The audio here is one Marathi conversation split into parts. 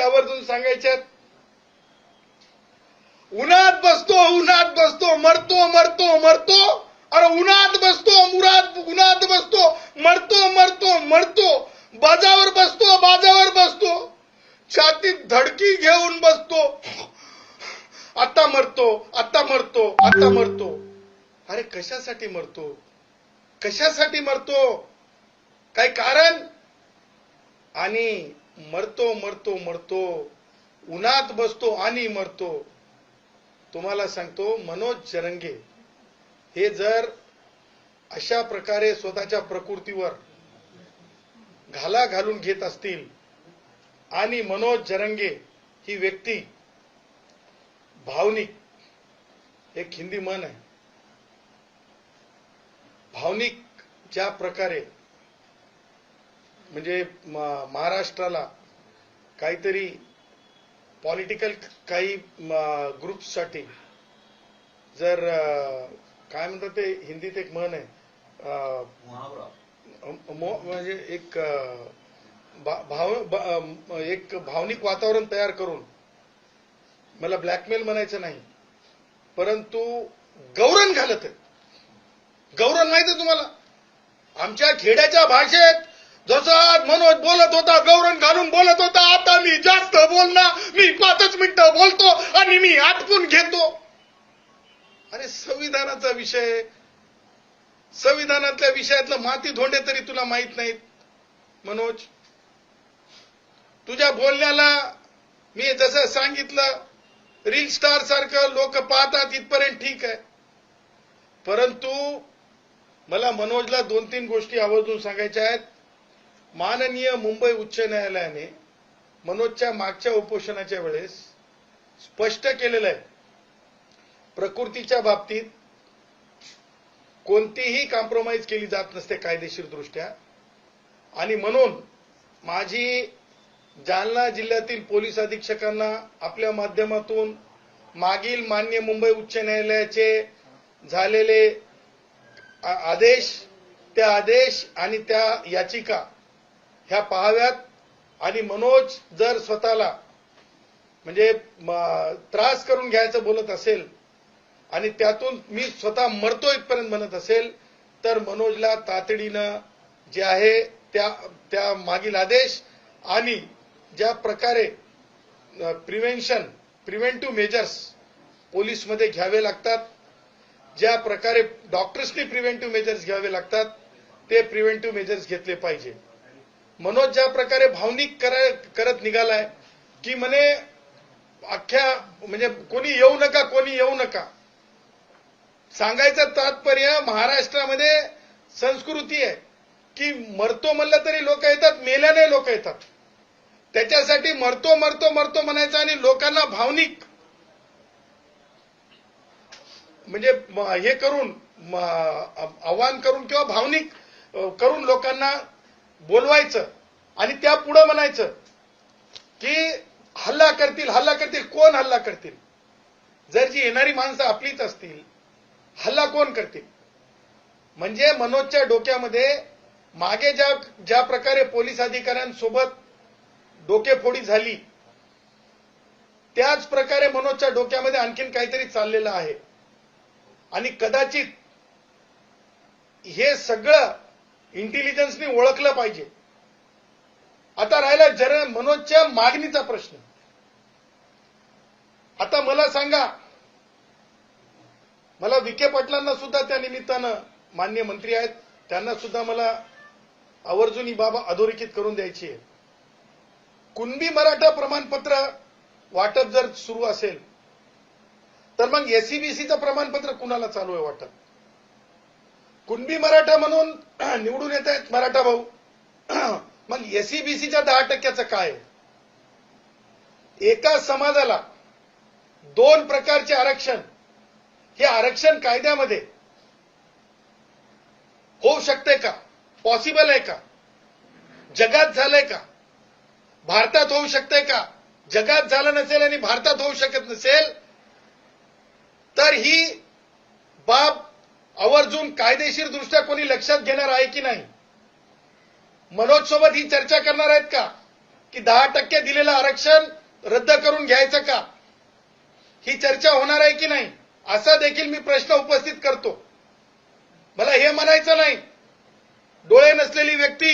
आवर्जून सांगायच्यात. उन्हात बसतो मरतो मरतो मरतो. अरे उन्हात बसतो उन्हात बसतो मरतो. बाजावर बसतो. छातीत धडकी घेऊन बसतो. आता मरतो. अरे कशासाठी मरतो? काय कारण? आणि मरतो. उन्हात बसतो आणि मरतो. तुम्हाला सांगतो, मनोज जरंगे हे जर अशा प्रकारे स्वतःच्या प्रकृतीवर घाला घालून घेत असतील आणि मनोज जरंगे ही व्यक्ती भावनिक, एक हिंदी म्हण आहे, भावनिक ज्या प्रकारे म्हणजे महाराष्ट्राला काहीतरी पॉलिटिकल काही ग्रुप्ससाठी जर काय म्हणतात ते हिंदीत एक म्हण आहे, म्हणजे एक भावनिक वातावरण तयार करून, मला ब्लॅकमेल म्हणायचं नाही, परंतु गौरण घालत आहेत. गौरण माहिती आहे तुम्हाला? आमच्या खेड्याच्या भाषेत जसं मनोज बोलत होता, गौरण घालून बोलत होता, आता मी जास्त बोलणार, मी 5 मिनिटं बोलतो आणि मी आटपून घेतो. अरे संविधानाचा विषय, संविधानातल्या विषयातलं माती धोंडे तरी तुला माहित नाहीत मनोज. तुझ्या बोलण्याला मी जसं सांगितलं, रील स्टार सारखं लोक पाहतात इथपर्यंत ठीक आहे, परंतु मला मनोजला 2-3 गोष्टी आवर्जून सांगायच्या आहेत. माननीय मुंबई उच्च न्यायालयाने मनोजच्या मागच्या उपोषणाच्या वेळेस स्पष्ट केलेलं आहे, प्रकृतीच्या बाबतीत कोणतीही कॉम्प्रोमाइज केली जात नसते कायदेशीर दृष्ट्या. आणि म्हणून माझी जालना जिल्ह्यातील पोलीस अधीक्षकांना आपल्या माध्यमातून मागील मान्य मुंबई उच्च न्यायालयाचे झालेले आदेश, त्या आदेश आणि त्या याचिका ह्या पाहाव्यात. आणि मनोज जर स्वतःला म्हणजे त्रास करून घ्यायचं बोलत असेल आणि त्यातून मी स्वतः मरतो इथपर्यंत म्हणत असेल, तर मनोजला तातडीनं जे आहे त्या मागील आदेश आणि ज्या प्रकारे प्रिव्हेंटिव्ह मेजर्स पोलीसमध्ये घ्यावे लागतात, ज्या प्रकारे डॉक्टर्सनी प्रिव्हेंटिव्ह मेजर्स घ्यावे लागतात, ते प्रिव्हेंटिव्ह मेजर्स घेतले पाहिजे. मनोज ज्या प्रकारे भावनिक करत निघालाय की म्हणे अख्ख्या म्हणजे कोणी येऊ नका. सांगायचं तात्पर्य, महाराष्ट्रामध्ये संस्कृती आहे की मरतो म्हणलं तरी लोक येतात, मेल्याने लोक येतात. त्याच्यासाठी मरतो म्हणायचं आणि लोकांना भावनिक म्हणजे हे करून आव्हान करून किंवा भावनिक करून लोकांना बोलवायचं आणि त्या पुढे म्हणायचं की हल्ला करतील. कोण हल्ला करतील? जर जी येणारी माणसं आपलीच असतील, हल्ला कोण करतील? म्हणजे मनोजच्या डोक्यामध्ये मागे ज्या प्रकारे पोलीस अधिकाऱ्यांसोबत डोकेफोडी झाली, त्याच प्रकारे मनोजच्या डोक्यामध्ये आणखीन काहीतरी चाललेलं आहे. आणि कदाचित हे सगळं इंटेलिजन्सनी ओळखलं पाहिजे. आता राहिला जरा मनोजच्या मागणीचा प्रश्न. आता मला सांगा, मला विखे पाटलांना सुद्धा त्या निमित्तानं मान्य मंत्री आहेत, त्यांना सुद्धा मला आवर्जून ही बाब अधोरेखित करून द्यायची आहे. कुणबी मराठा प्रमाणपत्र वाटप जर सुरू असेल तर मग एससीबीसीचं प्रमाणपत्र कुणाला चालू आहे वाटप? कुणबी मराठा म्हणून निवडून येत आहेत मराठा भाऊ, मग एससीबीसीच्या 10% काय? एका समाजाला 2 प्रकारचे आरक्षण, हे आरक्षण कायद्यामध्ये होऊ शकते का? पॉसिबल आहे का? जगात झालंय का? भारतात होऊ शकते का? जगात झालं नसेल आणि भारतात होऊ शकत नसेल तर ही बाब आवर्जून कायदेशीर दृष्ट्या कोणी लक्षात घेणार आहे की नाही? मनोज सोबत ही चर्चा करणार आहेत का की 10% दिलेलं आरक्षण रद्द करून घ्यायचं का, ही चर्चा होणार आहे की नाही, असा देखील मी प्रश्न उपस्थित करतो. मला हे म्हणायचं नाही डोळे नसलेली व्यक्ती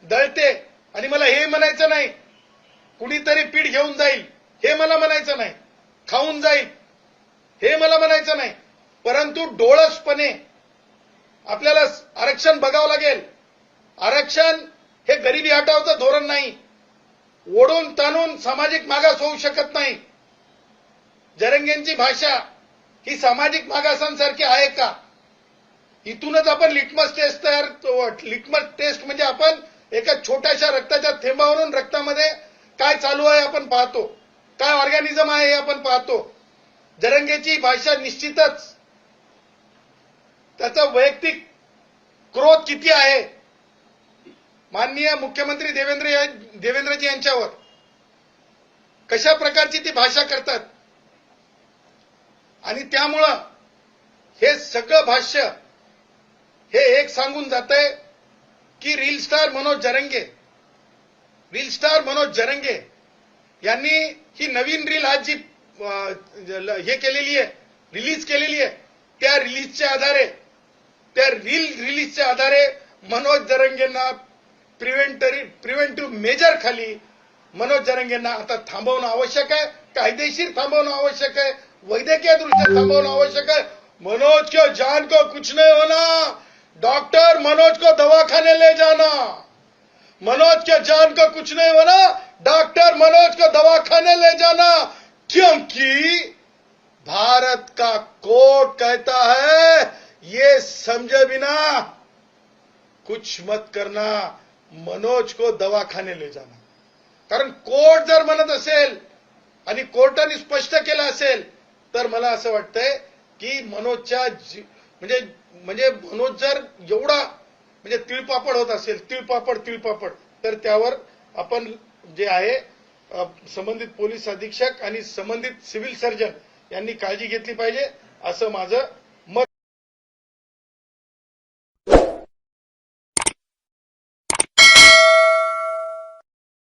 दळते आणि मला हे म्हणायचं नाही कुणीतरी पीठ घेऊन जाईल, हे मला म्हणायचं नाही, खाऊन जाईल हे मला म्हणायचं नाही, परंतु डोळसपणे आपल्याला आरक्षण बघावं लागेल. आरक्षण हे गरिबी हटावचं धोरण नाही, ओढून ताणून सामाजिक मागास होऊ शकत नाही. जरंगेंची भाषा ही सामाजिक मागासांसारखी आहे का? इथूनच आपण लिटमस टेस्ट म्हणजे आपण एका छोट्याशा रक्ताच्या थेंबावरून रक्तामध्ये काय चालू आहे आपण पाहतो, काय ऑर्गॅनिझम आहे हे आपण पाहतो. जरंगेची भाषा निश्चितच त्याचा वैयक्तिक क्रोध किती आहे माननीय मुख्यमंत्री देवेंद्रजी यांच्यावर, कशा प्रकारची ती भाषा करतात. आणि त्यामुळं हे सगळं भाष्य हे एक सांगून जातंय की रील स्टार मनोज जरंगे यांनी ही नवीन रील आज जी हे केलेली आहे, रिलीज केलेली आहे, त्या रिलीजच्या आधारे मनोज जरंगेंना प्रिव्हेंटिव्ह मेजर खाली मनोज जरंगेंना आता थांबवणं आवश्यक आहे, कायदेशीर थांबवणं आवश्यक आहे, वैद्यकीय दृष्ट्या थांबवणं आवश्यक है. मनोज के जान को कुछ नहीं होना, डॉक्टर मनोज को दवाखाने ले जाना. मनोज के जान को कुछ नहीं होना, डॉक्टर मनोज को दवाखाने ले जाना, क्योंकि भारत का कोर्ट कहता है ये समझे बिना कुछ मत करना, मनोज को दवाखाने ले जाना. कारण कोर्ट जर म्हणत असेल आणि कोर्टाने स्पष्ट केलं असेल तर मला असं वाटतंय की मनोजच्या म्हणजे मनोज जर एवढा म्हणजे तिळपापड होत असेल, तिळपापड, तर त्यावर आपण जे आहे संबंधित पोलीस अधीक्षक आणि संबंधित सिव्हिल सर्जन यांनी काळजी घेतली पाहिजे असं माझं मत.